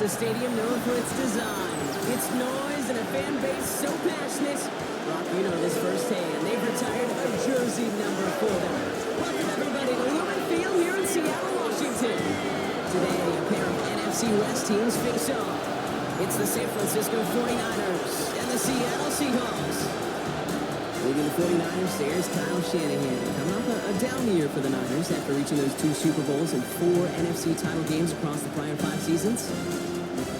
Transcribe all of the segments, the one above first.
It's a stadium known for its design, its noise, and a fan base so passionate. Brock, you know this firsthand. They've retired a jersey number for them. Welcome everybody to Lumen Field here in Seattle, Washington. Today, a pair of NFC West teams face off. It's the San Francisco 49ers and the Seattle Seahawks. Leading the 49ers, there's Kyle Shanahan. Coming off a down year for the Niners after reaching those 2 Super Bowls and 4 NFC title games across the prior 5 seasons.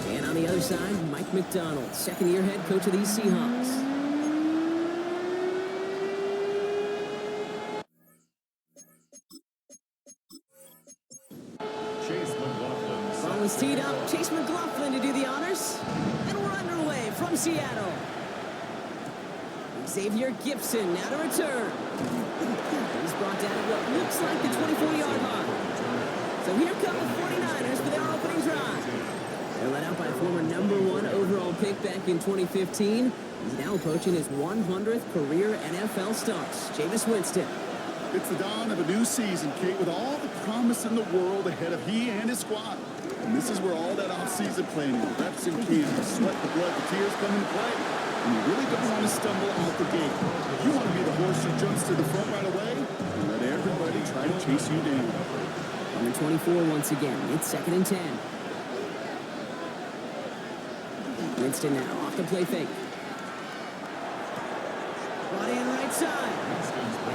And on the other side, Mike McDonald, second-year head coach of these Seahawks. Ball is teed up. Chase McLaughlin to do the honors. And we're underway from Seattle. Xavier Gipson now to return. He's brought down at what looks like the 24-yard line. So here come the 49ers for their opening drive. They're led out by former #1 overall pick back in 2015. He's now approaching his 100th career NFL starts. Jameis Winston. It's the dawn of a new season, Kate, with all the promise in the world ahead of he and his squad. And this is where all that off-season planning, the reps in camp, the sweat, the blood, the tears come into play. And you really don't want to stumble out the gate. You want to be the horse who jumps to the front right away and let everybody try to chase you down. Number 24 once again. It's 2nd and 10. Winston now off the play fake. Brought in right side.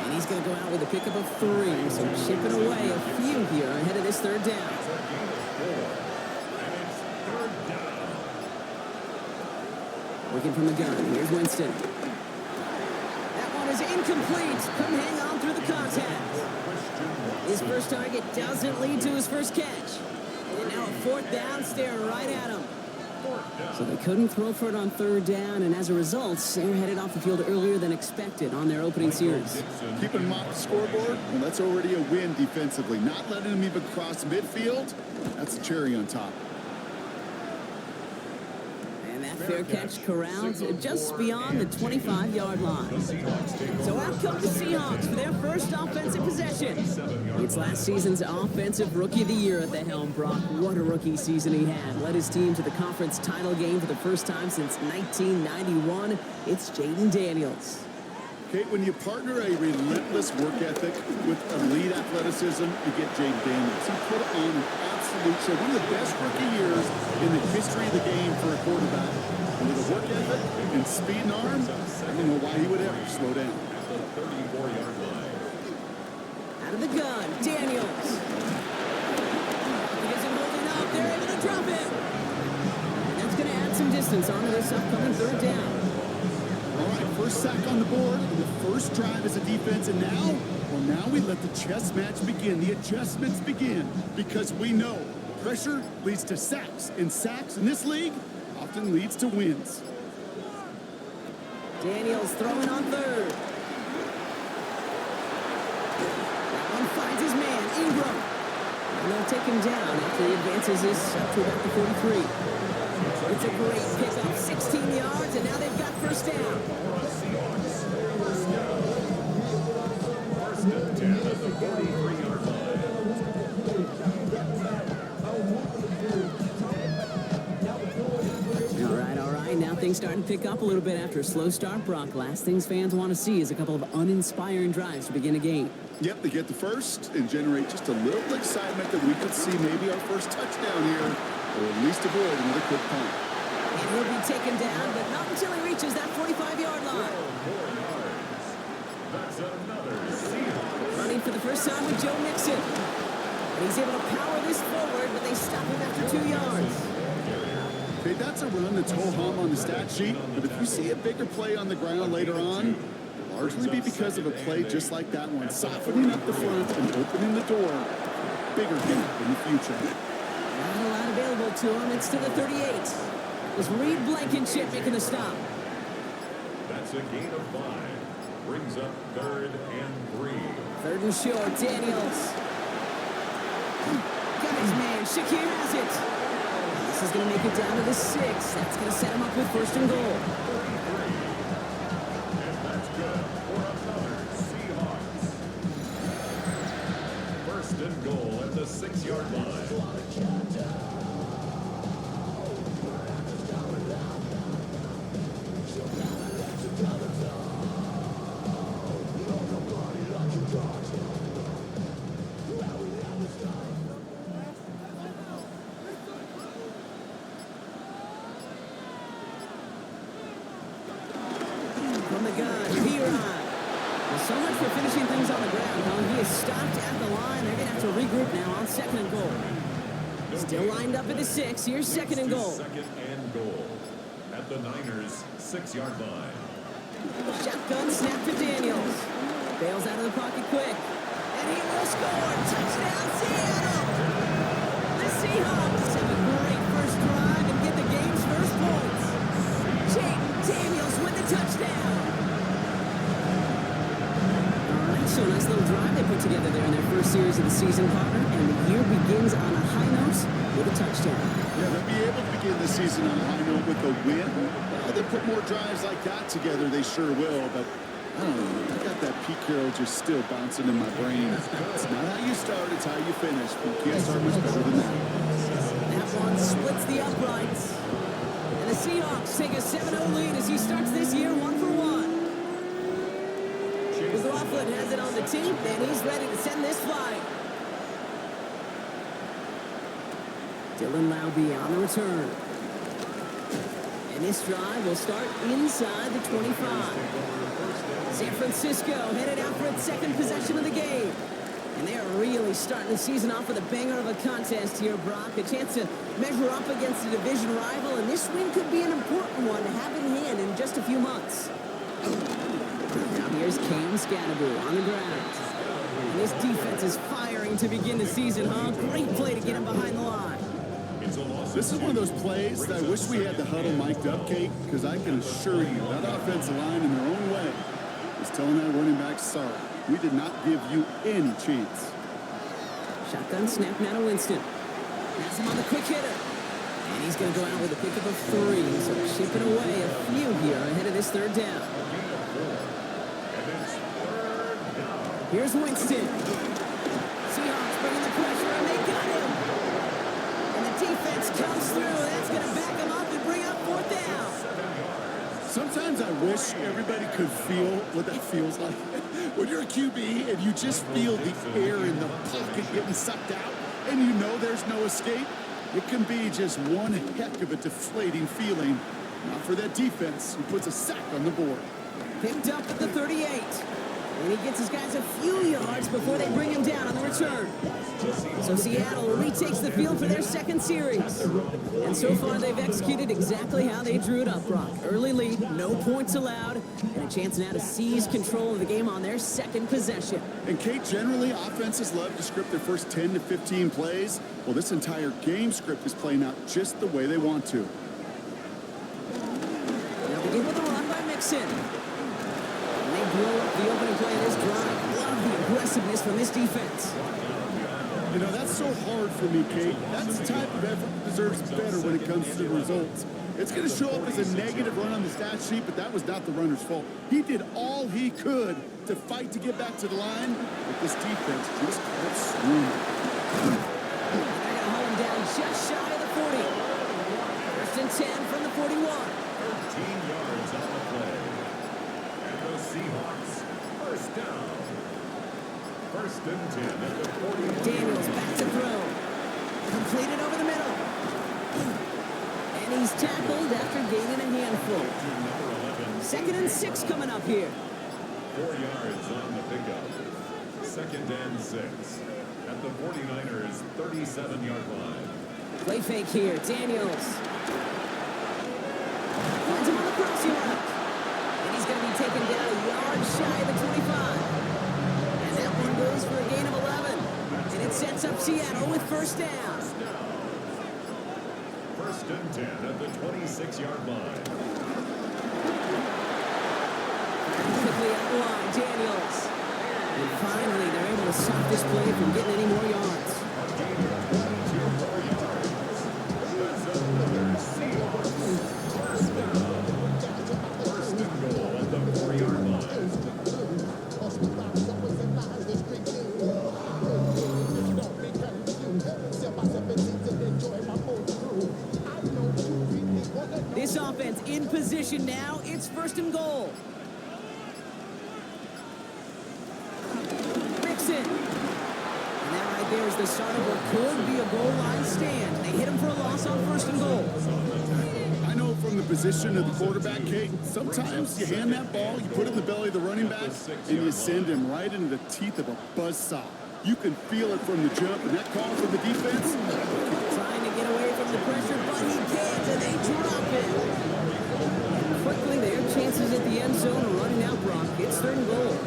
And he's going to go out with a pickup of 3. So chipping away a few here ahead of this 3rd down. Working from the gun. Here's Winston. That one is incomplete. Couldn't hang on through the contact. His first target doesn't lead to his first catch. And now a 4th down, staring right at him. So they couldn't throw for it on 3rd down, and as a result, they're headed off the field earlier than expected on their opening series. Keeping them off the scoreboard, well, that's already a win defensively. Not letting them even cross midfield, that's a cherry on top. Fair catch corralled just beyond the 25-yard line. So out come the Seahawks for their first offensive possession. It's last season's Offensive Rookie of the Year at the helm, Brock. What a rookie season he had. Led his team to the conference title game for the first time since 1991. It's Jaden Daniels. Kate, when you partner a relentless work ethic with elite athleticism, you get Jaden Daniels. He put on an absolute show. One of the best rookie years in the history of the game for a quarterback. And with a work ethic and speed and arm, I don't know why he would ever slow down. Out of the gun, Daniels. He isn't holding up. They're able to drop it. And that's going to add some distance onto this upcoming 3rd down. All right, first sack on the board, and the first drive as a defense, and now, well, now we let the chess match begin. The adjustments begin, because we know pressure leads to sacks, and sacks in this league often leads to wins. Daniels throwing on 3rd. That one finds his man, Ingram. And they'll take him down after he advances this up to about the 43. It's a great pickup, 16 yards, and now they've got first down. First and 10 at the 43-yard line. All right, now things starting to pick up a little bit after a slow start, Brock. Last things fans want to see is a couple of uninspiring drives to begin a game. Yep, they get the first and generate just a little excitement that we could see maybe our first touchdown here, or at least avoid another quick punt. And he'll be taken down, but not until he reaches that 45-yard line. That's another Seahawks. Running for the first time with Joe Mixon. And he's able to power this forward, but they stop him after 2 yards. Okay, that's a run that's ho-hum on the stat sheet, but if you see a bigger play on the ground later on, it'll largely be because of a play just like that one, softening up the front and opening the door. Bigger gap in the future. Not a lot available to him. It's to the 38. It was Reed Blankenship making the stop. That's a gain of 5. Brings up 3rd and 3. 3rd and short, Daniels. Got his man, Shakir has it. This is going to make it down to the 6. That's going to set him up with 1st and goal. And that's good for another Seahawks. 1st and goal at the 6-yard line. the gun. P-Rod. Well, so much for finishing things on the ground, huh? He is stopped at the line. They're going to have to regroup now on 2nd and goal. Still lined up at the 6. Here's 2nd and goal. 2nd and goal at the Niners' 6-yard line. Shotgun snap to Daniels. Bails out of the pocket quick. And he will score. Touchdown, Seattle. The Seahawks have a great first drive and get the game's first points. Daniels with the touchdown. All right, so a nice little drive they put together there in their first series of the season, partner. And the year begins on a high note with a touchdown. Yeah, they'll be able to begin the season on a high note with a win. Well, they put more drives like that together, they sure will. But I don't know, I got that Pete Carroll just still bouncing in my brain. It's not how you start, it's how you finish. But you can't start much better than that. That one splits the uprights. And the Seahawks take a 7-0 lead as he starts this year 1-for-1. McLaughlin has it on the tee, and he's ready to send this flight. Dylan Laube on the return. And this drive will start inside the 25. San Francisco headed out for its second possession of the game. And they are really starting the season off with a banger of a contest here, Brock. A chance to measure up against a division rival, and this win could be an important one to have in hand in just a few months. Now here's Cam Scannaboo on the ground. And this defense is firing to begin the season, huh? Great play to get him behind the line. This is one of those plays that I wish we had the huddle mic'd up, Kate, because I can assure you that offensive line in their own way is telling that running back, sorry, we did not give you any chance. Shotgun snap now to Winston. Has him on the quick hitter. And he's going to go out with a pickup of 3. So shipping away a few here ahead of this 3rd down. Here's Winston. Seahawks bringing the pressure, and they got him. And the defense comes through. That's going to back him up and bring up 4th down. Sometimes I wish everybody could feel what that feels like. When you're a QB and you just feel the air in the pocket getting sucked out and you know there's no escape, it can be just one heck of a deflating feeling. Not for that defense who puts a sack on the board. Picked up at the 38. And he gets his guys a few yards before they bring him down on the return. So Seattle retakes the field for their 2nd series. And so far they've executed exactly how they drew it up, Brock. Early lead, no points allowed, and a chance now to seize control of the game on their 2nd possession. And Kate, generally offenses love to script their first 10 to 15 plays. Well, this entire game script is playing out just the way they want to. Now begin with a run by Mixon. They blow up the opening play of this drive. Love the aggressiveness from this defense. You know, that's so hard for me, Kate. That's the type of effort that deserves better when it comes to the results. It's going to show up as a negative run on the stat sheet, but that was not the runner's fault. He did all he could to fight to get back to the line, but this defense just can't swing. They're going to hold him down just shy of the 40. 1st and 10 from the 41. 13 yards on the play. And the Seahawks, 1st down. 1st and 10 at the 40. Daniels back to throw. Completed over the middle. And he's tackled after gaining a handful. 2nd and 6 coming up here. 4 yards on the pickup. 2nd and 6 at the 49ers' 37-yard line. Play fake here. Daniels. Finds him on the crossing route. And he's going to be taken down a yard shy of the 25. And that one goes for a gain of 11. And it sets up Seattle with 1st down. 1st and 10 at the 26-yard line. Quickly out the line, Daniels. And finally, they're able to stop this play from getting any more yards. First and goal at the 4-yard line. This offense in position now. It's 1st and goal. There's the start of what could be a goal line stand. They hit him for a loss on 1st and goal. I know from the position of the quarterback, Kate, sometimes you hand that ball, you put it in the belly of the running back, and you send him right into the teeth of a buzzsaw. You can feel it from the jump, and that call from the defense. Trying to get away from the pressure, but he can't, and they drop it. Quickly, their chances at the end zone are running out, Brock. It's 3rd and goal.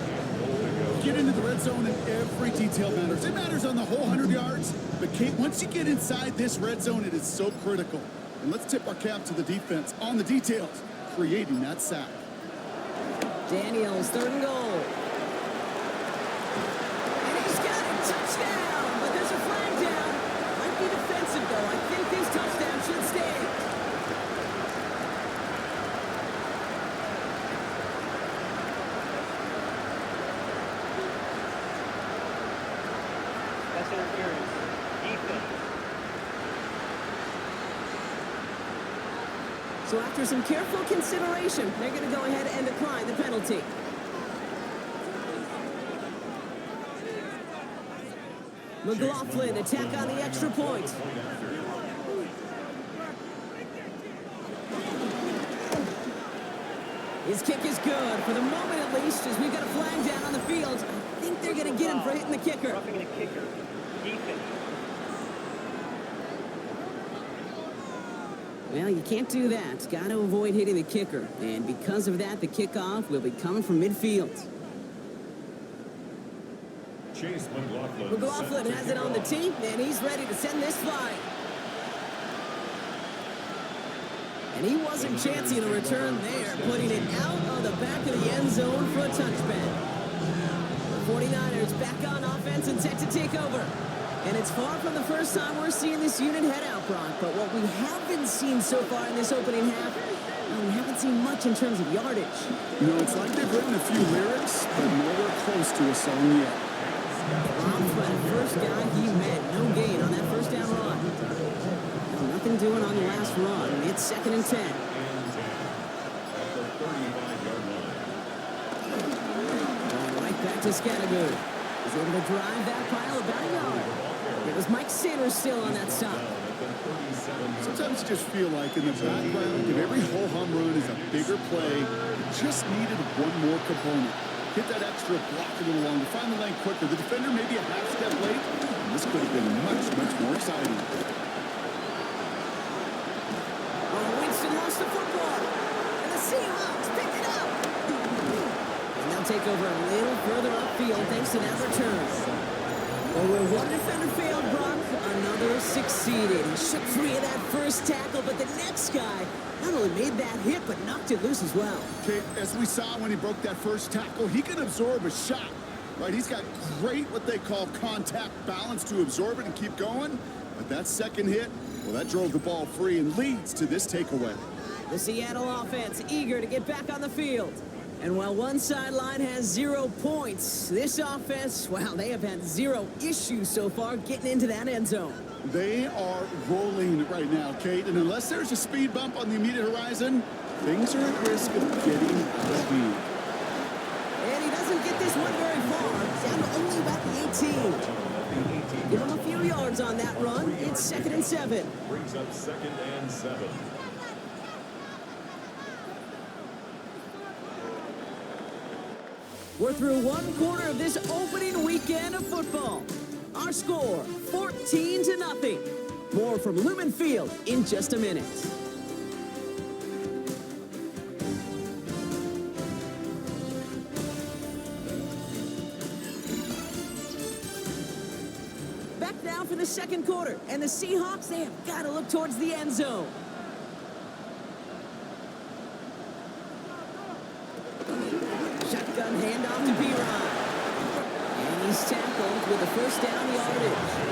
Get into the red zone, and every detail matters. It matters on the whole 100 yards. But, Kate, once you get inside this red zone, it is so critical. And let's tip our cap to the defense on the details, creating that sack. Daniels, 3rd and goal. And he's got a touchdown, but there's a flag down. Might be defensive, though. I think these touchdowns should stay. That's interference. Defense. So after some careful consideration, they're going to go ahead and decline the penalty. McLaughlin attack on the extra point. His kick is good, for the moment at least, as we've got a flag down on the field. I think they're going to get him for hitting the kicker. Roughing the kicker. Defense. Well, you can't do that. Got to avoid hitting the kicker. And because of that, the kickoff will be coming from midfield. Chase McLaughlin. McLaughlin has it on the tee, and he's ready to send this flying. And he wasn't chancing a return there, putting it out on the back of the end zone for a touchback. The 49ers back on offense and set to take over. And it's far from the first time we're seeing this unit head out, Brock. But what we haven't seen so far in this opening half, well, we haven't seen much in terms of yardage. You know, it's like they've written a few lyrics, but nowhere close to a song yet. Brown for the first guy he met. No gain on that first down run. Well, nothing doing on the last run. It's 2nd and 10. Going right back to Scattergood. He's able to drive that pile about a yard. It was Mike Sanders still on that stop. Sometimes you just feel like in the background of every whole home run is a bigger play. It just needed one more component. Hit that extra block a little longer, find the lane quicker. The defender maybe a half step late, and this could have been much, much more exciting. Oh, Winston lost the football. And the Seahawks picked it up. And they'll take over a little further upfield thanks to that return. Well, where one defender failed, Brock, another succeeded. He shook free of that first tackle, but the next guy not only made that hit, but knocked it loose as well. Okay, as we saw when he broke that first tackle, he can absorb a shot, right? He's got great, what they call contact balance to absorb it and keep going. But that second hit, well, that drove the ball free and leads to this takeaway. The Seattle offense eager to get back on the field. And while one sideline has 0 points, this offense, well, they have had 0 issues so far getting into that end zone. They are rolling right now, Kate, and unless there's a speed bump on the immediate horizon, things are at risk of getting out of speed. And he doesn't get this one very far, down to only about the 18. Give him a few yards on that run. It's 2nd and 7. Brings up 2nd and 7. We're through one quarter of this opening weekend of football. Our score, 14-0. More from Lumen Field in just a minute. Back now for the second quarter, and the Seahawks, they have got to look towards the end zone. Shotgun handoff to B-Ron. And he's tackled with a first down yardage.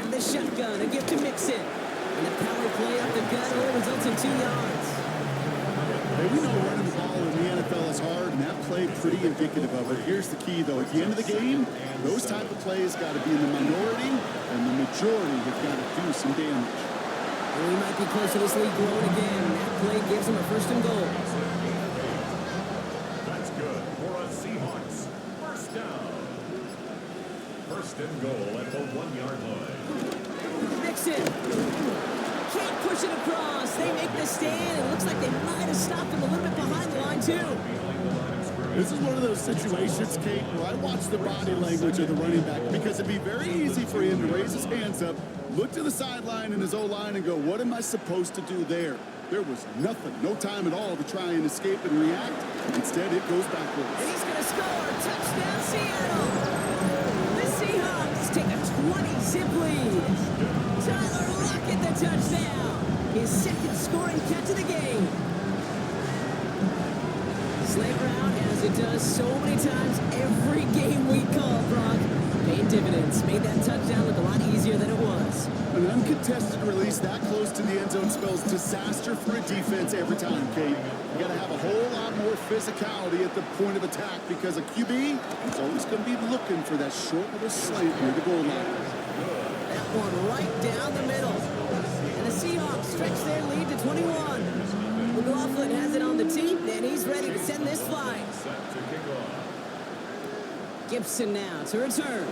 The shotgun, a gift to Mixon. And the power play up the gut only results in 2 yards. Hey, we know running the ball in the NFL is hard, and that play pretty indicative of it. Here's the key, though. At the end of the game, those type of plays got to be in the minority, and the majority have got to do some damage. Well, he might be close to this league growing again. That play gives him a first and goal. That's good for a Seahawks first down. First and goal at the 1-yard line. Mixon. Can't push it across. They make the stand. It looks like they might have stopped him a little bit behind the line, too. This is one of those situations, Kate, where I watch the body language of the running back because it'd be very easy for him to raise his hands up, look to the sideline in his O-line and go, what am I supposed to do there? There was nothing, no time at all to try and escape and react. Instead, it goes backwards. And he's going to score. Touchdown, Seattle. The Seahawks take a 20-zip lead. Tyler Lockett, the touchdown. His second scoring catch of the game. Slate route, as it does so many times every game we call, Brock. Paid dividends. Made that touchdown look a lot easier than it was. An uncontested release that close to the end zone spells disaster for a defense every time, Kate. You got to have a whole lot more physicality at the point of attack because a QB is always going to be looking for that short little slant near the goal line. That one right down the middle. And the Seahawks stretch their lead to 21. McLaughlin has it on the tee, and he's ready to send this flying. Gibson now to return.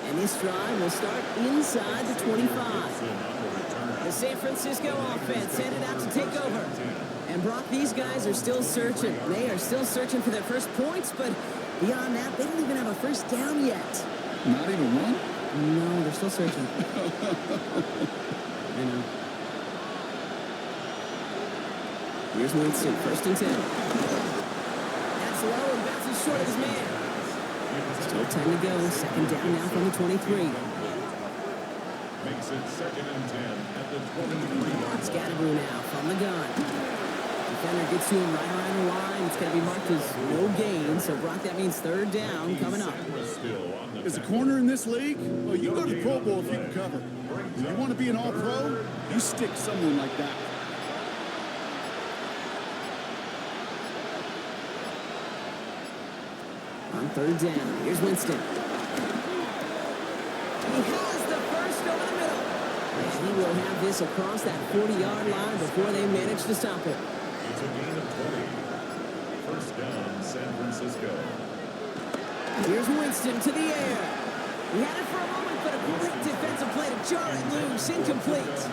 And this drive will start inside the 25. The San Francisco offense headed out to take over. And Brock, these guys are still searching. They are still searching for their first points, but beyond that, they don't even have a first down yet. Not even one? No, they're still searching. I know. Here's Winston, first and 10. That's low and bounces short of his man. Still time to go. Second down now from the 23. Makes it second and 10 at the 23-yard Scatterboo now from the gun. Defender gets to him right around the line. It's going to be marked as no gain. So, Brock, that means third down coming up. As a corner in this league, well, you go to the Pro Bowl if you can cover. If you want to be an all-pro, you stick someone like that. On third down, here's Winston. He has the first over the middle. And he will have this across that 40-yard line before they manage to stop it. It's a gain of 20. First down, San Francisco. Here's Winston to the air. He had it for a moment, but a great defensive play to jar it loose. Incomplete.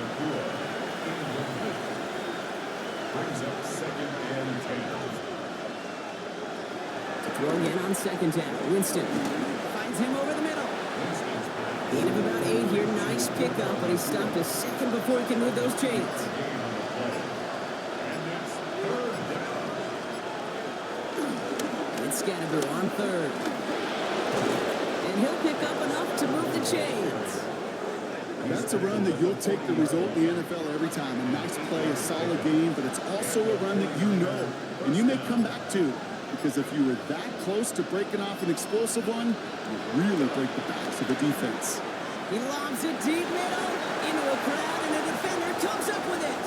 Brings up second and 10. Throw again on second down. Winston finds him over the middle. Gain of about 8 here. Nice pickup, but he stopped a second before he can move those chains. It's Scatterboo on third. And he'll pick up enough to move the chains. That's a run that you'll take the result in the NFL every time. A nice play, a solid game, but it's also a run that you know, and you may come back to. Because if you were that close to breaking off an explosive one, you really break the backs of the defense. He lobs it deep middle into a crowd, and the defender comes up with it.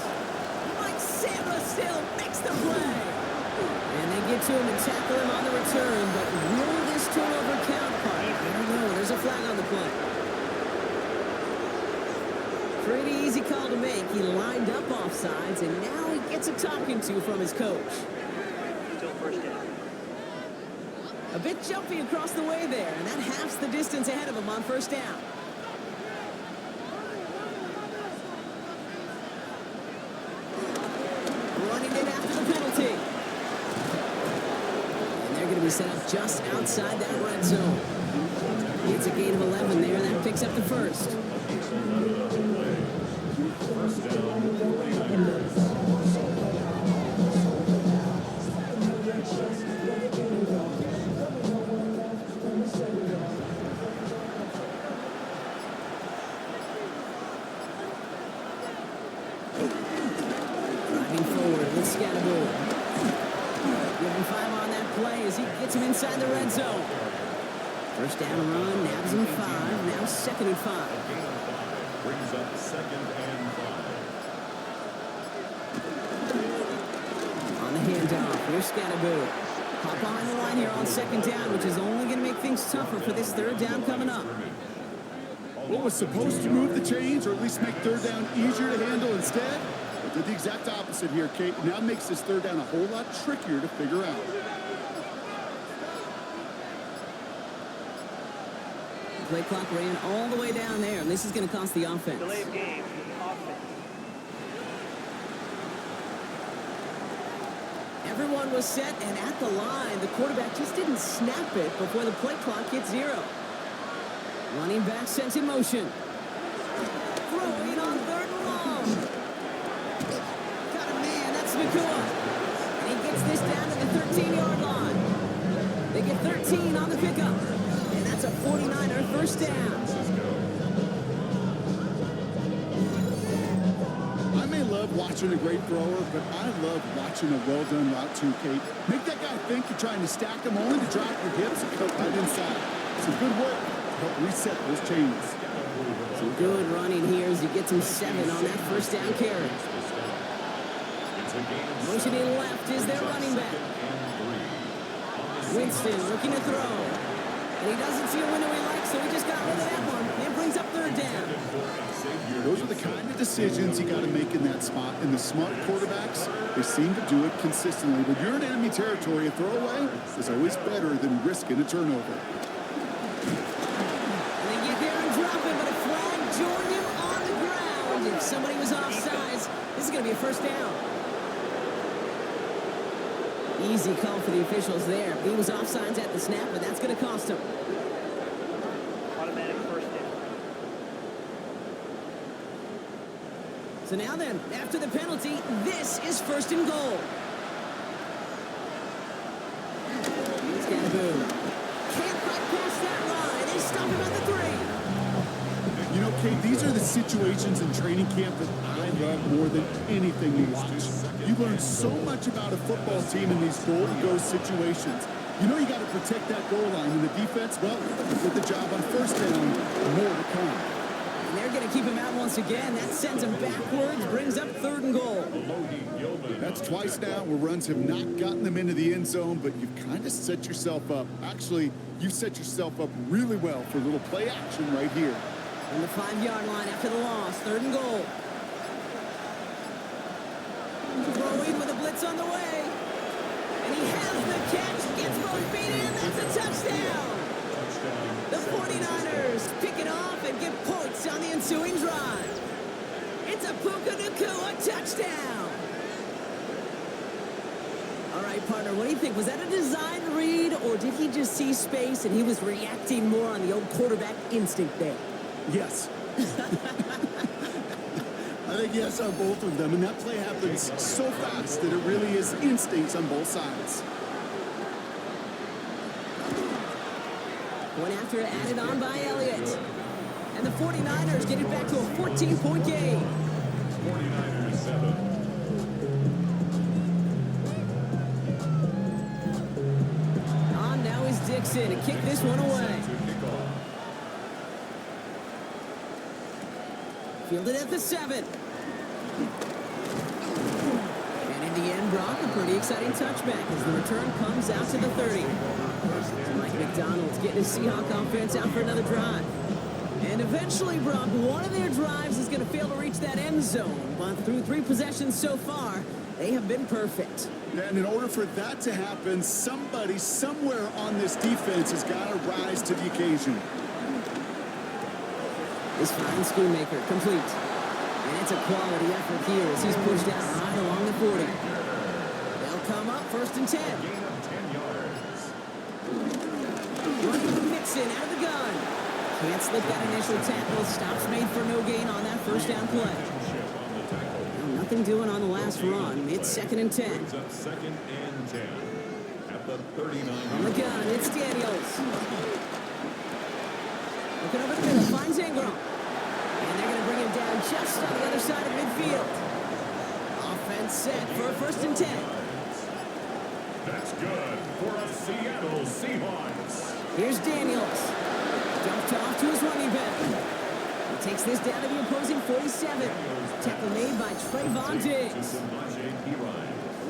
Mike Samba still makes the play. And they get to him and tackle him on the return, but will this turnover count, Park? I don't know. There's a flag on the play. Pretty easy call to make. He lined up offsides, and now he gets a talking to from his coach. Still first down. A bit jumpy across the way there, and that halves the distance ahead of him on first down. Running it after the penalty. And they're going to be set up just outside that red zone. It's a gain of 11 there. That picks up the first. First down, 49ers. Driving forward with Scatterboo. Giving 5 on that play as he gets him inside the red zone. First down run, nabs him 5, now second and 5. Brings up second and 5. handoff. Here's Scatterboo. Hop behind the line here on second down, which is only going to make things tougher for this third down coming up. What was supposed to move the chains, or at least make third down easier to handle instead? It did the exact opposite here, Kate. Now makes this third down a whole lot trickier to figure out. The play clock ran all the way down there, and this is going to cost the offense. Delay of game. Offense. Everyone was set, and at the line, the quarterback just didn't snap it before the play clock hit 0. Running back sent in motion. Throwing on third and long. Got a man, that's Nakua. And he gets this down to the 13-yard line. They get 13 on the pickup. And that's a 49er first down. I may love watching a great thrower, but I love watching a well-done route too, Kate. Make that guy think you're trying to stack him only to drop your hips and cut right inside. Some good work. Help reset those chains. Some good running here as he gets him 7 on that first down carry. Motioning left is their running back. Winston looking to throw. And he doesn't see a window he likes, so he just got rid of that one. And brings up third down. Those are the kind of decisions you got to make in that spot. And the smart quarterbacks, they seem to do it consistently. When you're in enemy territory, a throwaway is always better than risking a turnover. If somebody was offsides, this is going to be a first down. Easy call for the officials there. He was offsides at the snap, but that's going to cost him. Automatic first down. So now then, after the penalty, this is first and goal. Scatterboo. Can't quite pass that line. They stop him at the 3. You know, Kate, these are the situations in training camp that I love more than anything to watch. You learn so much about a football team in these goal-to-go situations. You know you got to protect that goal line, and the defense, well, did the job on first down. More to come. And they're going to keep him out once again. That sends him backwards, brings up third and goal. That's twice now where runs have not gotten them into the end zone, but you've kind of set yourself up. Actually, you set yourself up really well for a little play action right here. On the 5-yard line after the loss, third and goal. Throwing with a blitz on the way. And he has the catch, gets both feet in, that's a touchdown. The 49ers pick it off and get points on the ensuing drive. It's a Puka Nakua touchdown. All right, partner, what do you think? Was that a design read, or did he just see space and he was reacting more on the old quarterback instinct there? Yes. I think yes on both of them, and that play happens so fast that it really is instincts on both sides. One after added on by Elliott. And the 49ers get it back to a 14-point game. 49ers 7. On now is Dixon to kick this one away. Fielded at the 7. And in the end, Brock, a pretty exciting touchback as the return comes out to the 30. Mike McDonald's getting his Seahawks offense out for another drive. And eventually, Brock, one of their drives is going to fail to reach that end zone. But through 3 possessions so far, they have been perfect. And in order for that to happen, somebody somewhere on this defense has got to rise to the occasion. This fine Schoonmaker complete. And it's a quality effort here as he's pushed out right along the 40. They'll come up first and 10. Gain of 10 yards. Running Mixon out of the gun. Can't slip that initial tackle. Stops made for no gain on that first down play. Well, nothing doing on the last run. It's second and 10. Brings up second and 10. At the 39. On the gun, it's Daniels. Looking over the middle, finds Ingram. And they're going to bring him down just on the other side of midfield. Offense set for a first and 10. That's good for a Seattle Seahawks. Here's Daniels. Dumped off to his running back. He takes this down to the opposing 47. Tackle made by Trayvon Diggs.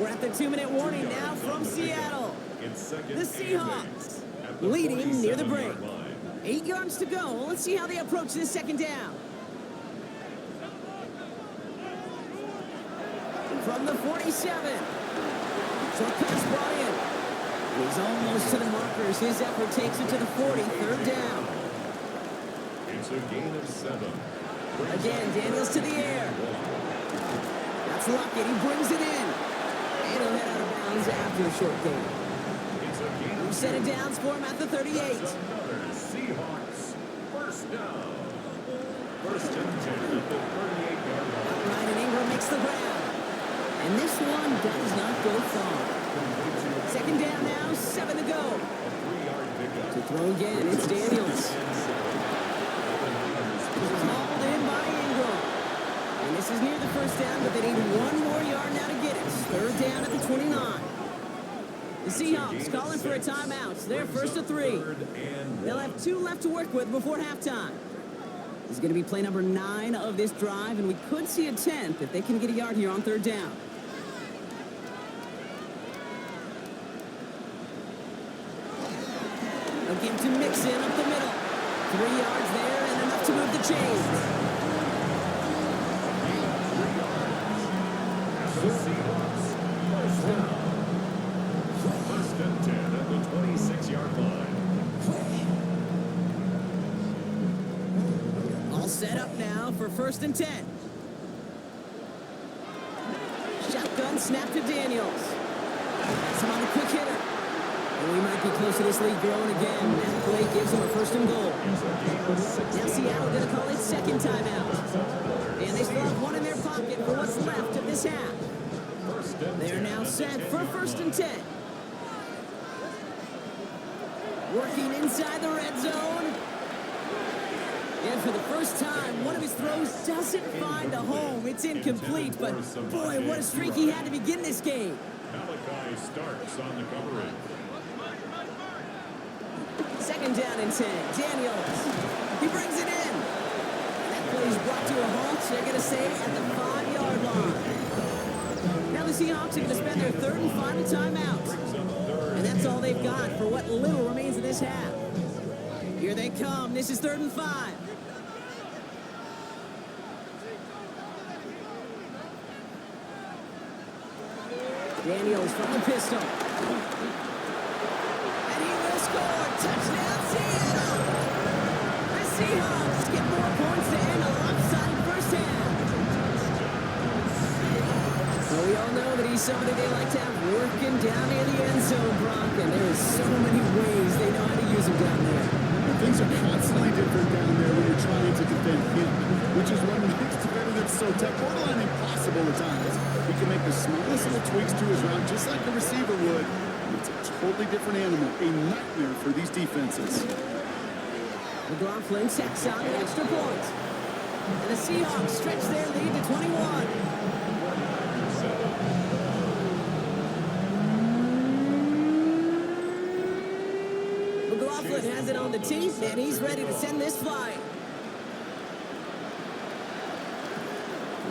We're at the 2-minute warning now from Seattle. The Seahawks leading near the break. 8 yards to go. Let's see how they approach this second down. From the 47. Short pass brought in. He's almost to the markers. His effort takes it to the 40. Third down. It's a gain of 7. Again, Daniels to the air. That's Lockett. He brings it in. And he'll head out of bounds after a short gain. It's a gain of Set it downs for him at the 38. another Seahawks first down. First and 10 at the 38-yard line. Ryan Ingram makes the ground. And this one does not go far. Second down now, 7 to go. A 3-yard pickup. To throw again, it's Daniels. Hauled in by Ingram. And this is near the first down, but they need 1 more yard now to get it. Third down at the 29. The Seahawks calling for a timeout. They're first to 3. They'll have 2 left to work with before halftime. This is going to be play number 9 of this drive, and we could see a 10th if they can get a yard here on third down. They'll give to Mixon up the middle. 3 yards there and enough to move the chains. The Seahawks first down. First and 10 at the 26-yard line. All set up now for first and 10. Shotgun snap to Daniels. That's him on a quick hitter. And we might be close to this lead growing again. That play gives him a first and goal. Now Seattle going to call it second timeout. And they still have 1 in their pocket for what's left of this half. They're now set for first and 10. Working inside the red zone. And for the first time, one of his throws doesn't find a home. It's incomplete, but boy, what a streak he had to begin this game. Malachi Starks on the coverage. Second down and 10. Daniels. He brings it in. And that play is brought to a halt. They're going to say at the 5-yard line. Now the Seahawks are going to spend their third and final timeout. And that's all they've got for what little remains of this half. Here they come. This is 3rd and 5. Daniels from the pistol. And he will score. Touchdown, Seattle. The Seahawks get more points to end a lopsided first half. Well, we all know that he's somebody they like to have working down near the end zone, Brock. And there are so many ways they know how to use him down there. Things are constantly different down there when you're trying to defend him, which is what makes defending so tough, borderline impossible at times. He can make the smallest little tweaks to his route, just like a receiver would. It's a totally different animal, a nightmare for these defenses. McLaughlin checks on the extra point. And the Seahawks stretch their lead to 21. McLaughlin has it on the teeth, and he's ready to send this flying.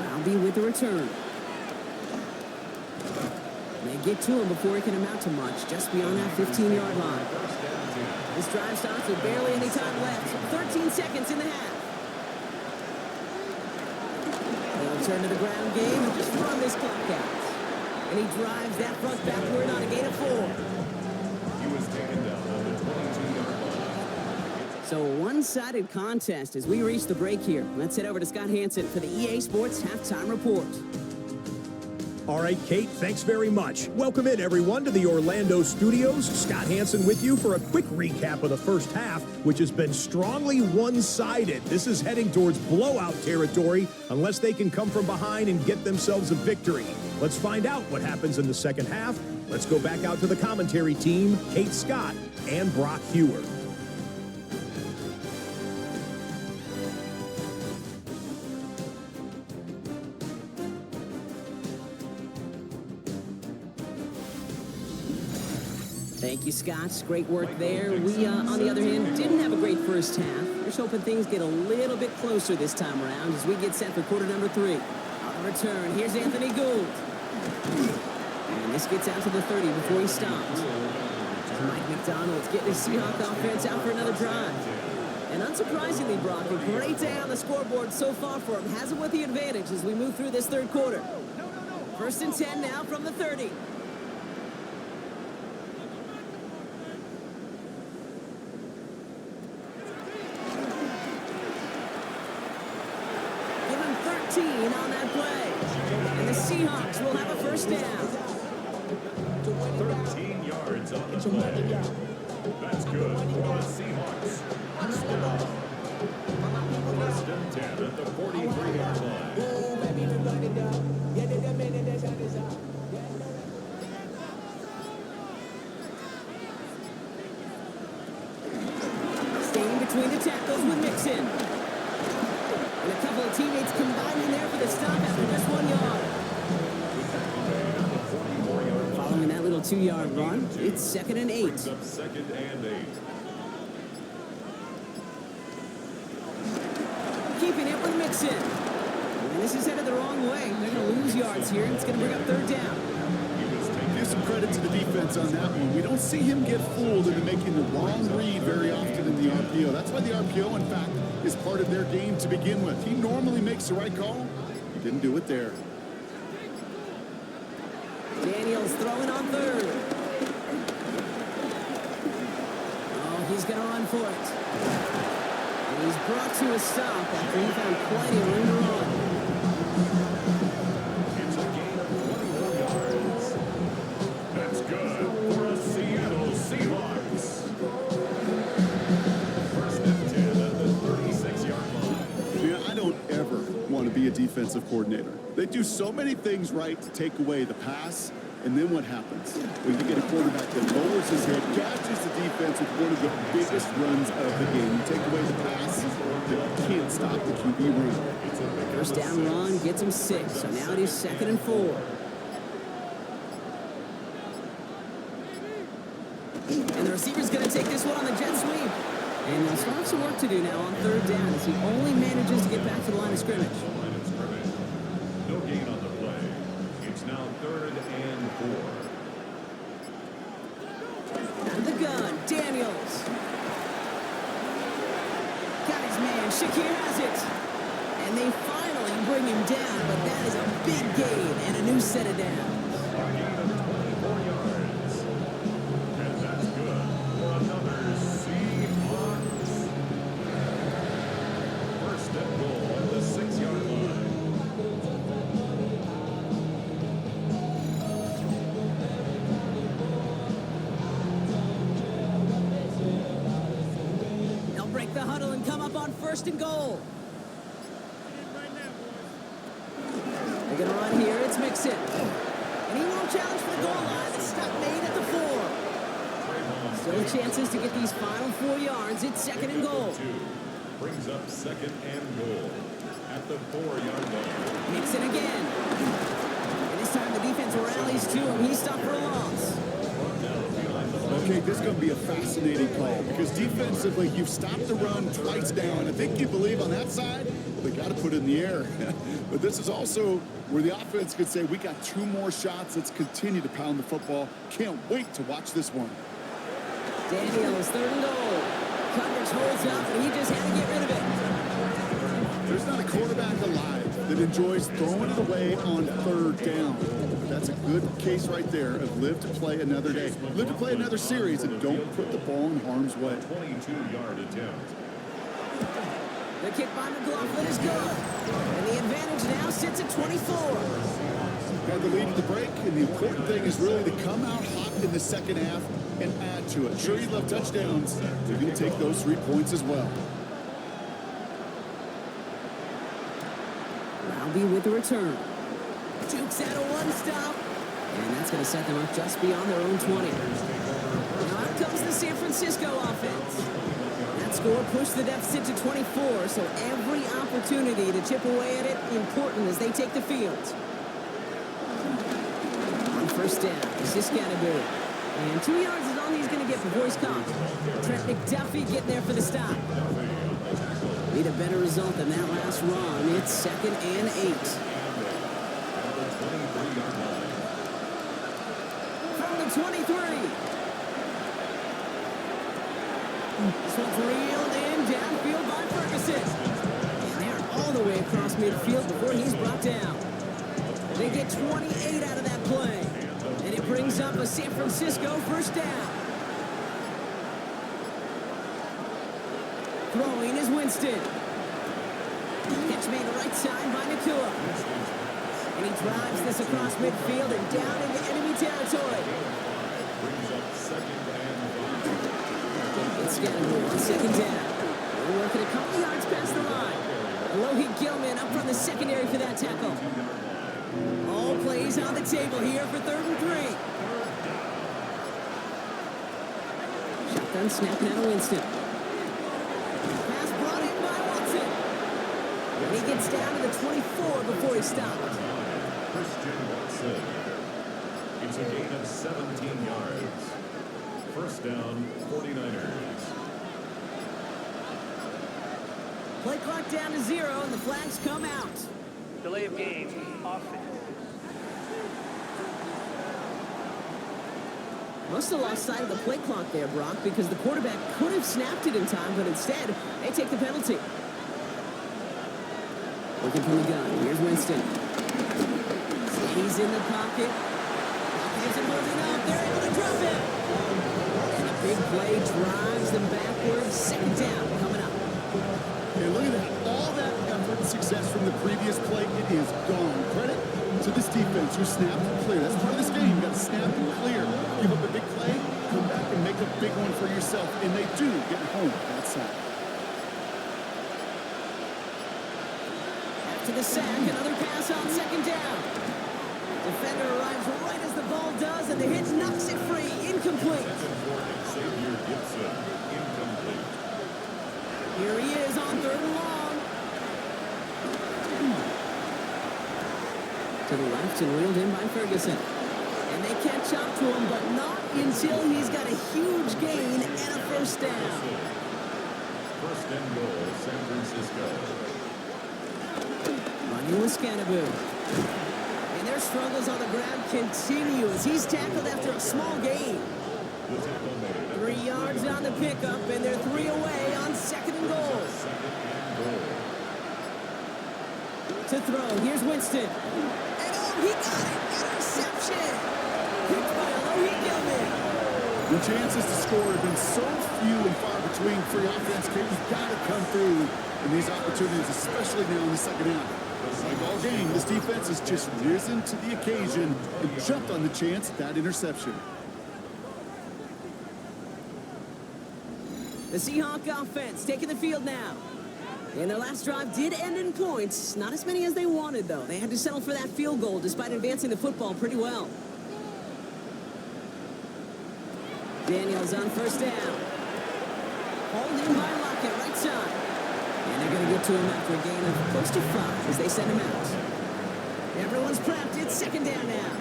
I'll be with the return. They get to him before he can amount to much, just beyond that 15-yard line. This drive starts with barely any time left. 13 seconds in the half. They'll turn to the ground game and just run this clock out. And he drives that front backward on a gain of 4. He was taken down on the 22-yard line. So a one-sided contest as we reach the break here. Let's head over to Scott Hansen for the EA Sports Halftime Report. All right, Kate, thanks very much. Welcome in, everyone, to the Orlando studios. Scott Hansen with you for a quick recap of the first half, which has been strongly one-sided. This is heading towards blowout territory unless they can come from behind and get themselves a victory. Let's find out what happens in the second half. Let's go back out to the commentary team, Kate Scott and Brock Hewer. Thank you, Scott. Great work there. We, on the other hand, didn't have a great first half. We're just hoping things get a little bit closer this time around as we get set for quarter number 3. On the return, here's Anthony Gould. And this gets out to the 30 before he stops. Mike McDonald's getting his Seahawks offense out for another drive. And unsurprisingly, Brock, a great day on the scoreboard so far for him. Has him with the advantage as we move through this third quarter. 1st and 10 now from the 30. Give him 13 on that play. And the Seahawks will have a first down. 13 yards on the play. That's good for the Seahawks. First down. 1st and 10 at the 43-yard line. Staying between the tackles with Mixon. And a couple of teammates combining there for the stop after just 1 yard. Following that little 2-yard run, it's 2nd and 8. Brings up 2nd and 8. Keeping it with Mixon. And this is headed the wrong way. They're going to lose yards here. It's going to bring up 3rd down. Give some credit to the defense on that one. We don't see him get fooled into making the wrong read very often in the RPO. That's why the RPO, in fact, is part of their game to begin with. He normally makes the right call. He didn't do it there. Daniels throwing on 3rd. Oh, he's going to run for it. And he's brought to a stop after he found plenty of room to run. It's a gain of 21 yards. That's good for the Seattle Seahawks. 1st and 10 at the 36-yard line. Yeah, I don't ever want to be a defensive coordinator. They do so many things right to take away the pass, and then what happens? Well, you get a quarterback that lowers his head, catches the defense with one of the biggest runs of the game. You take away the pass, you can't stop the QB run. First down run gets him 6. So now it is 2nd and 4. And the receiver's going to take this one on the jet sweep. And they'll still have some work to do now on 3rd down as he only manages to get back to the line of scrimmage. No gain on the play. It's now 3rd and 4. Out of the gun, Daniels. Got his man, Shakir has it. And they finally bring him down, but that is a big gain and a new set of downs. A gain of 24 yards. And that's good for another Seahawks. 1st and goal at the 6-yard line. They'll break the huddle and come up on 1st and goal. They're going to run here. It's Mixon. And he won't challenge for the goal line. The stop made at the 4. Still chances to get these final 4 yards. It's 2nd and goal. 2 brings up 2nd and goal at the 4-yard line. Mixon again. And this time the defense rallies to him. He's stopped for a loss. Okay, this is going to be a fascinating call because defensively, you've stopped the run twice down. I think you believe on that side, well, they got to put it in the air. But this is also where the offense could say, we got 2 more shots. Let's continue to pound the football. Can't wait to watch this one. Daniels, 3rd and goal. Coverage holds up, and he just had to get rid of it. There's not a quarterback alive that enjoys throwing it away on 3rd down. That's a good case right there of live to play another day. Live to play another series and don't put the ball in harm's way. 22-yard attempt. The kick by McLaughlin is good. And the advantage now sits at 24. Had the lead at the break, and the important thing is really to come out hot in the second half and add to it. Sure, you love touchdowns. You're going to take those 3 points as well. Roundy with the return. Jukes out a 1 stop. And that's going to set them up just beyond their own 20. Now out comes the San Francisco offense. That score pushed the deficit to 24, so every opportunity to chip away at it important as they take the field. On 1st down, it's just got to do it. And 2 yards is all he's going to get before he's caught. Trent McDuffie getting there for the stop. Need a better result than that last run. It's 2nd and 8. 23. This one's reeled in downfield by Ferguson. And they're all the way across midfield before he's brought down. They get 28 out of that play. And it brings up a San Francisco first down. Throwing is Winston. Catch made right side by Nakua. And he drives this across midfield and down into enemy territory. It's Scannable on second down. They're working a couple yards past the line. Alohi Gilman up from the secondary for that tackle. All plays on the table here for 3rd and 3. Shotgun snapping out of Winston. Pass brought in by Watson. And he gets down to the 24 before he stopped. Christian Watson. It's a gain of 17 yards. First down, 49ers. Play clock down to 0, and the flags come out. Delay of game. Offense. Must have lost sight of the play clock there, Brock, because the quarterback could have snapped it in time, but instead, they take the penalty. Looking from the gun. Here's Winston. He's in the pocket. Isn't moving up. They're able to drop him. And a big play drives them backwards. Second down coming up. Hey, look at that. All that effort and success from the previous play, it is gone. Credit to this defense who snapped and clear. That's part of this game. You got to snap and clear. Give up a big play, come back and make a big one for yourself. And they do get home that sack. After the sack, another pass on second down. Defender arrives right as the ball does, and the hit knocks it free. Incomplete. Xavier Gibson, incomplete. Here he is on 3rd and long. To the left and reeled in by Ferguson. And they catch up to him, but not until he's got a huge gain and a first down. First and goal, San Francisco. Running with Scannaboo. And their struggles on the ground continue as he's tackled after a small gain. 3 yards on the pickup, and they're 3 away on 2nd and goal. To throw, here's Winston. And oh, he got it! Interception! Picked by Alohi Gilman. The chances to score have been so few and far between for your offense. You've got to come through in these opportunities, especially now in the second half. Like all game, this defense has just risen to the occasion and jumped on the chance at that interception. The Seahawks offense taking the field now. And their last drive did end in points. Not as many as they wanted, though. They had to settle for that field goal despite advancing the football pretty well. Daniels on first down. Hauled in by Lockett, right side. And they're going to get to him after a gain of close to 5 as they send him out. Everyone's prepped. It's second down now.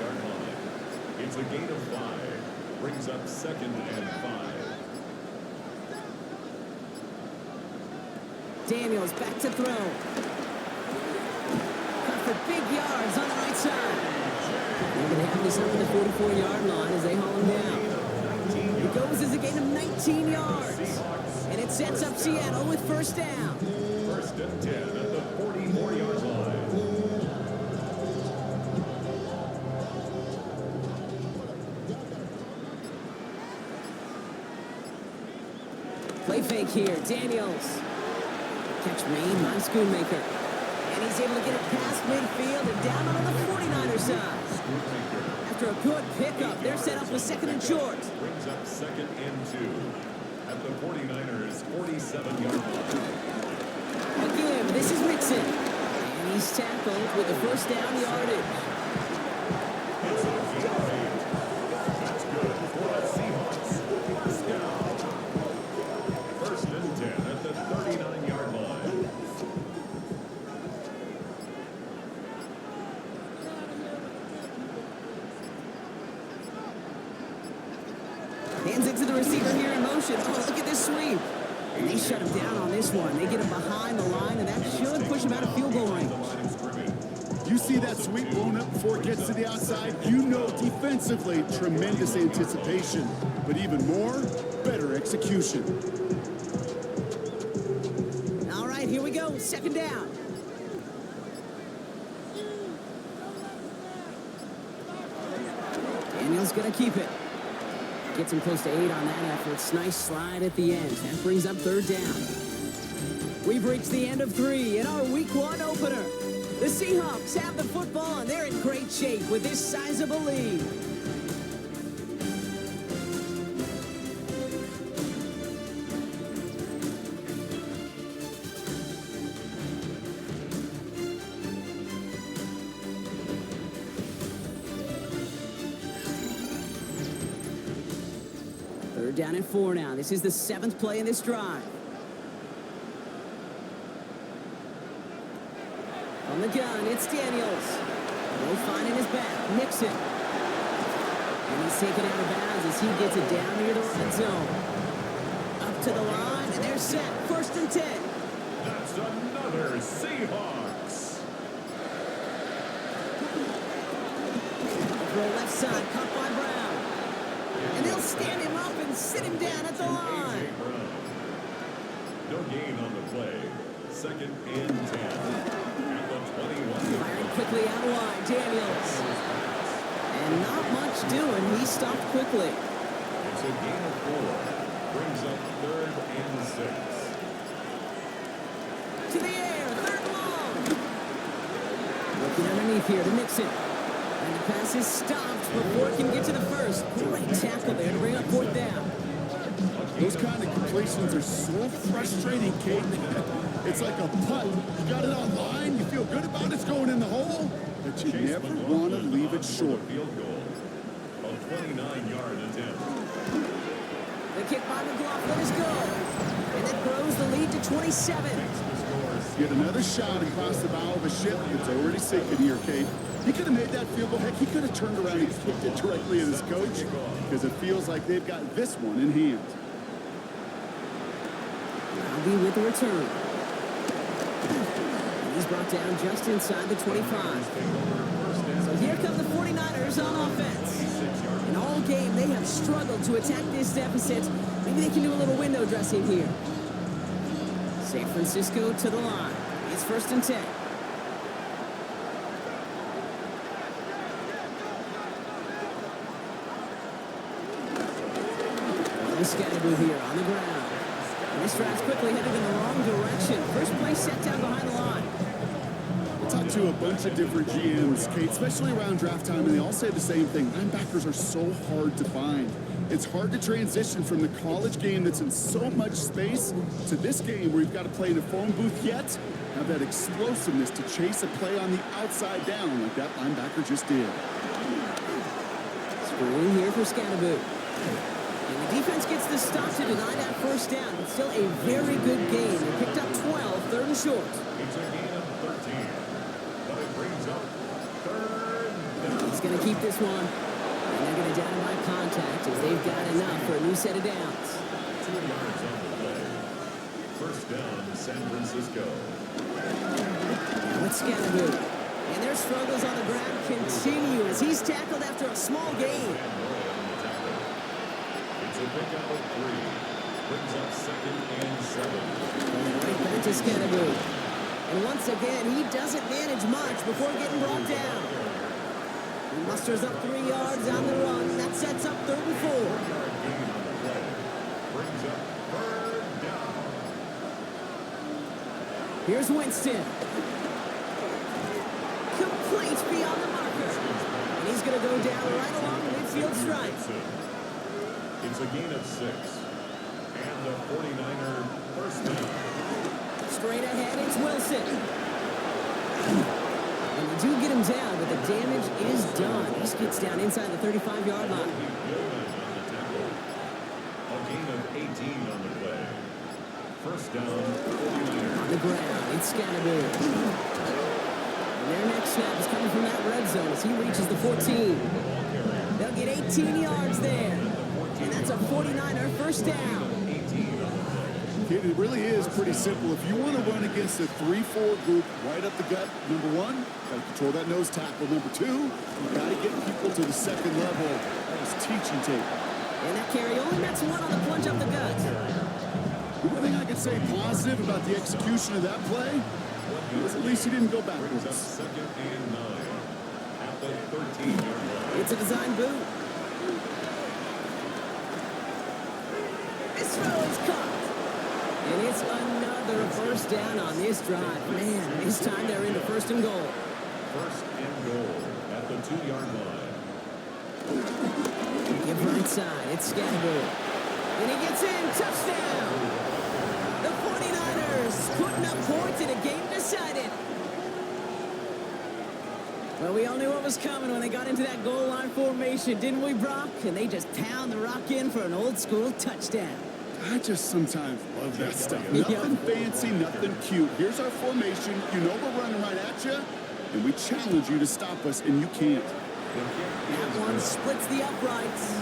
It's a gain of 5. Brings up 2nd and 5. Daniels back to throw. Cut for big yards on the right side. They're going to have this up at the 44-yard line as they haul him down. It goes as a gain of 19 yards. And it sets up Seattle with first down. First and 10 at the 44-yard line. Play fake here. Daniels. Catch made by Schoonmaker. And he's able to get it past midfield and down on the 49er side. After a good pickup, they're set up with 2nd and short. Brings up 2nd and 2 at the 49ers 47-yard line. Again, this is Mixon. And he's tackled with a first down yardage. It's a gain of 8. That's good for the Seahawks. First down. First and 10 at the 39-yard line. Hands it to the receiver here in motion. Oh, look at this sweep. And they shut him down on this one. They get him behind the line, and that should push him out of field goal range. You see that sweep blown up before it gets to the outside, you know defensively, tremendous anticipation. But even more, better execution. All right, here we go. Second down. Daniel's going to keep it. Gets him close to 8 on that effort. Nice slide at the end. That brings up third down. We've reached the end of 3 in our Week 1 opener. The Seahawks have the football, and they're in great shape with this sizable lead. Third down and 4 now. This is the 7th play in this drive. On the gun, it's Daniels. No finding his back. Nixon. And he's taken out of bounds as he gets it down near the red zone. Up to the line, and they're set. 1st and 10. That's another Seahawks. Throw left side, caught by Brown. And they'll stand him up and sit him down at the line. No gain on the play. 2nd and 10. Firing quickly out wide, Daniels. And not much doing. He stopped quickly. It's a gain of 4. Brings up 3rd and 6. To the air, 3rd and long. Looking underneath here to Nixon. And the pass is stopped before it can get to the 1st. Great tackle there to bring up 4th down. Those kind of completions are so frustrating, Kate. It's like a putt. You got it on line, you feel good about it's going in the hole, but you never want to leave it short. Field goal. A 29-yard attempt. The kick by McLaughlin is good. And it grows the lead to 27. Get another shot across the bow of a ship that's already sinking here, Kate. He could have made that field goal. Heck, he could have turned around and kicked it directly at his coach because it feels like they've got this one in hand. I'll be with the return. And he's brought down just inside the 25. So here come the 49ers on offense. In all game, they have struggled to attack this deficit. Maybe they can do a little window dressing here. San Francisco to the line. It's 1st and 10. Scatterboo here on the ground. And this drive's quickly headed in the wrong direction. First play set down behind the line. I talked to a bunch of different GMs, Kate, especially around draft time, and they all say the same thing. Linebackers are so hard to find. It's hard to transition from the college game that's in so much space to this game where you've got to play in a phone booth yet have that explosiveness to chase a play on the outside down like that linebacker just did. Screen here for Scatterboo. And the defense gets the stop to deny that 1st down. It's still a very good game. They picked up 12, 3rd and short. It's a gain of 13. But it brings up 3rd down. He's going to keep this one. And they're going to down him by contact as they've got enough for a new set of downs. 2 yards on the play. 1st down, San Francisco. Now it's Scatterboo. And their struggles on the ground continue as he's tackled after a small gain. It's a pickup of 3. Brings up 2nd and 7. And right back to Scatterboo. And once again, he doesn't manage much before getting brought down. He musters up 3 yards on the run. That sets up 3rd and 4. Brings up 3rd down. Here's Winston. Complete beyond the marker. And he's going to go down right along the midfield stripe. It's a gain of 6. And the 49er 1st down. Straight ahead, it's Wilson. And they do get him down, but the damage is done. He gets down inside the 35-yard line. A gain of 18 on the play. 1st down, 49ers. On the ground, it's Scatterboo. And their next snap is coming from that red zone as he reaches the 14. They'll get 18 yards there. And that's a 49er 1st down. Kid, it really is pretty simple. If you want to run against a 3-4 group right up the gut, number one, got to control that nose tackle. Number two, you got to get people to the second level. That was teaching tape. And that carry only nets one on the plunge up the gut. The only thing I can say positive about the execution of that play was at least he didn't go backwards. Second and 9 at the 13-yard line. It's a design boot. This throw is caught. And it's another first down on this drive. Man, this time they're into first and goal. First and goal at the 2-yard line. Give right side. It's Scatterboard. And he gets in. Touchdown. The 49ers putting up points in a game decided. Well, we all knew what was coming when they got into that goal line formation, didn't we, Brock? And they just pound the rock in for an old school touchdown. I just sometimes love that stuff. Nothing fancy, nothing cute. Here's our formation. You know we're running right at you, and we challenge you to stop us, and you can't. That one splits the uprights.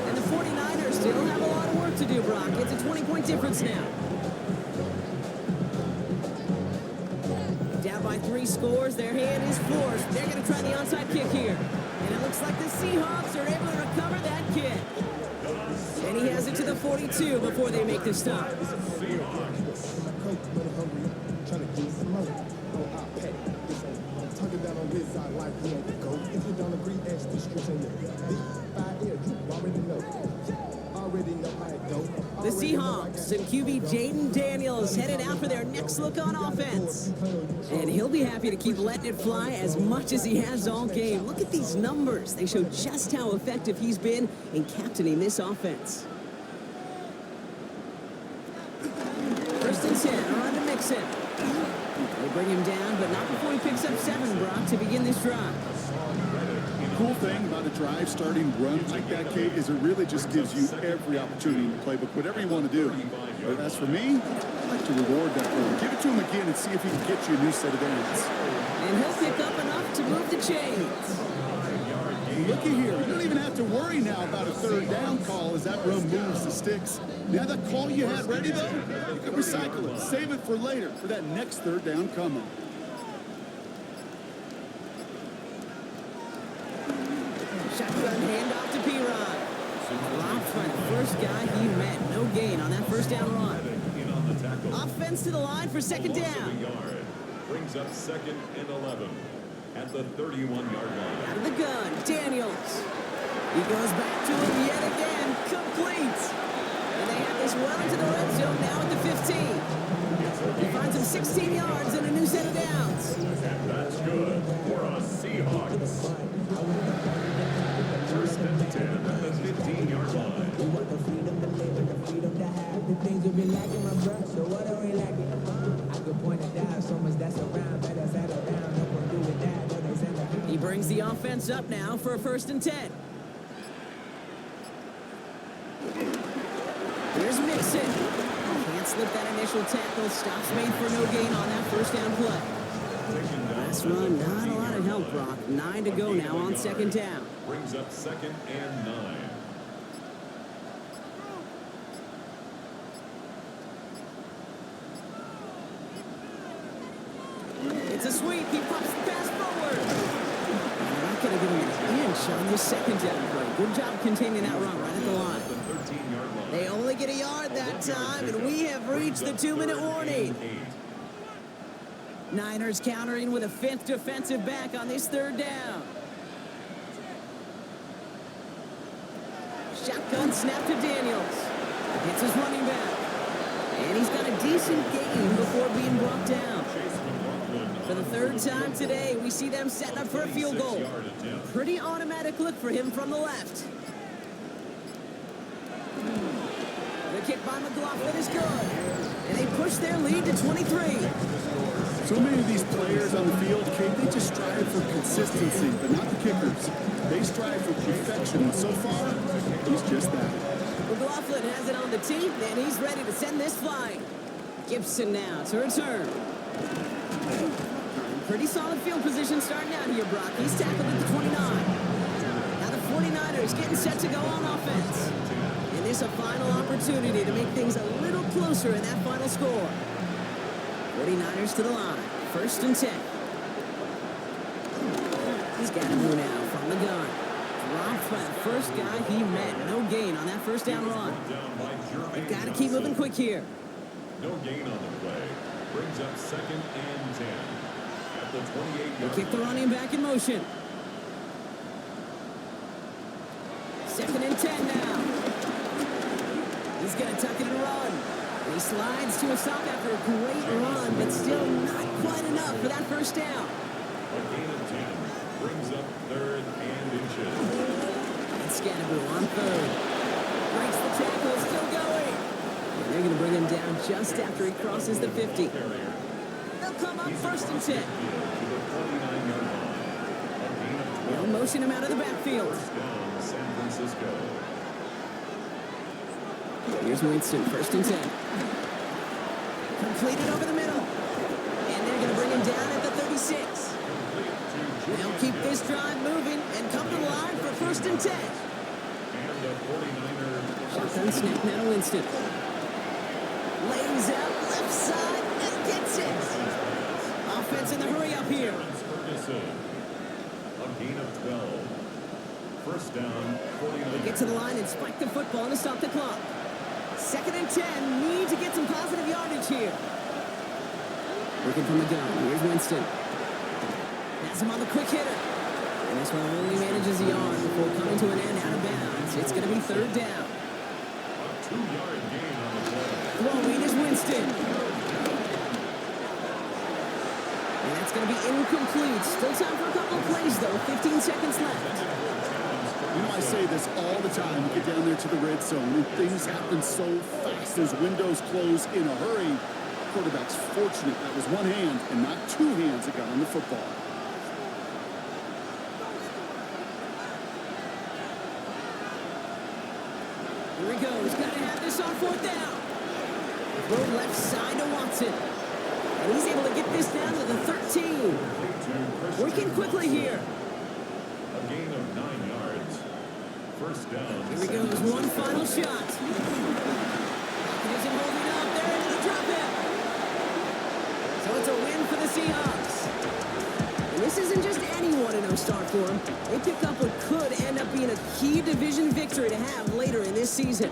And the 49ers still have a lot of work to do, Brock. It's a 20-point difference now. Down by 3 scores, their hand is forced. They're going to try the onside kick here. And it looks like the Seahawks are able to recover that kick. And he has it to the 42 before they make the stop. The Seahawks and QB Jaden Daniels headed out for their next look on offense. And he'll be happy to keep letting it fly as much as he has all game. Look at these numbers. They show just how effective he's been in captaining this offense. First and 10, on to Mixon. They bring him down, but not before he picks up 7, Brock, to begin this drive. The cool thing about a drive starting run like that, Kate, is it really just gives you every opportunity in the playbook, whatever you want to do. But as for me, I like to reward that run. Give it to him again and see if he can get you a new set of downs. And he'll pick up enough to move the chains. Looky here, you don't even have to worry now about a third down call as that run moves the sticks. Now that call you had ready, though, you can recycle it. Save it for later, for that next third down coming. Shotgun handoff to P-Rod. Dropped by the first guy he met. No gain on that first down run. Offense to the line for second down. Brings up second and 11 at the 31-yard line. Out of the gun, Daniels. He goes back to him yet again. Complete. And they have this well into the red zone now at the 15. He finds him 16 yards and a new set of downs. And that's good for a Seahawks. First and 10 at the 15-yard line. We want the freedom to live and the freedom to have the things we've been lacking, my brother. So what are we lacking? I could point it down, so much that's around. Better settle down, no one do it that. No, they send a He brings the offense up now for a first and 10. Here's Mixon. Can't slip that initial tackle. Stops made for no gain on that first down play. Last run, not a lot of help, Brock. 9 to go now on second down. Brings up second and 9. It's a sweep. He pops the pass forward. They're not going to give him an inch on this second down play. Good job containing that run right at the line. The 13-yard line. They only get a yard that time, and we have reached the 2-minute warning. Niners countering with a 5th defensive back on this third down. Shotgun snap to Daniels. Hits his running back. And he's got a decent gain before being brought down. For the third time today, we see them setting up for a field goal. Pretty automatic look for him from the left. The kick by McLaughlin is good. And they push their lead to 23. So many of these players on the field, Kate, they just strive for consistency, but not the kickers. They strive for perfection, and so far, he's just that. McLaughlin has it on the tee, and he's ready to send this flying. Gibson now to return. Pretty solid field position starting out here, Brock. He's tackled at the 29. Now the 49ers getting set to go on offense. And this a final opportunity to make things a little closer in that final score. 49ers to the line. 1st and 10. He's got to move now from the gun. Dropped by the first guy he met. No gain on that first down run. They've got to keep moving quick here. No gain on the play. Brings up 2nd and 10. At the 28-yard They kick the running back in motion. 2nd and 10 now. He's going to tuck it and run. And he slides to a stop after a great run, but still not quite enough for that first down. A gain of 10. Brings up 3rd and inches. And Scannaboo on 3rd. Breaks the tackle, still going. And they're going to bring him down just after he crosses the 50. They'll come up 1st and 10. To the 29-yard line. A gain of 12. They'll motion him out of the backfield. First down, San Francisco. Here's Winston, 1st and 10. Completed over the middle. And they're going to bring him down at the 36. They'll keep this drive moving and come to the line for 1st and 10. And the 49ers. Shotgun snap now to Winston. Lays out left side and gets it. Offense in the hurry up here. Ferguson. A gain of 12. First down, 49ers. Get to the line and spike the football to stop the clock. 2nd and 10. Need to get some positive yardage here. Looking from the gun. Here's Winston. Has him on the quick hitter. And this one only manages a yard before coming to an end out of bounds. It's going to be 3rd down. A 2-yard gain on the play. Throwing is Winston. And that's going to be incomplete. Still time for a couple of plays, though. 15 seconds left. You know, I say this all the time. You get down there to the red zone, and things happen so fast. Those windows close in a hurry. Quarterback's fortunate that was one hand and not two hands that got on the football. Here he goes. Got to have this on 4th down. Throw left side to Watson. And he's able to get this down to the 13. Working quickly here. A gain of 9 yards. First down. Here he goes. One final shot. Pocket isn't holding up. They're into the drop in. So it's a win for the Seahawks. And this isn't just any 1-0 start for them. They pick up what could end up being a key division victory to have later in this season.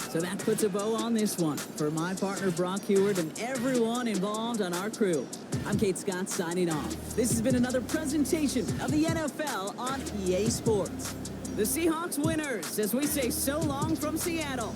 So that puts a bow on this one. For my partner, Brock Heward, and everyone involved on our crew, I'm Kate Scott signing off. This has been another presentation of the NFL on EA Sports. The Seahawks winners, as we say so long from Seattle.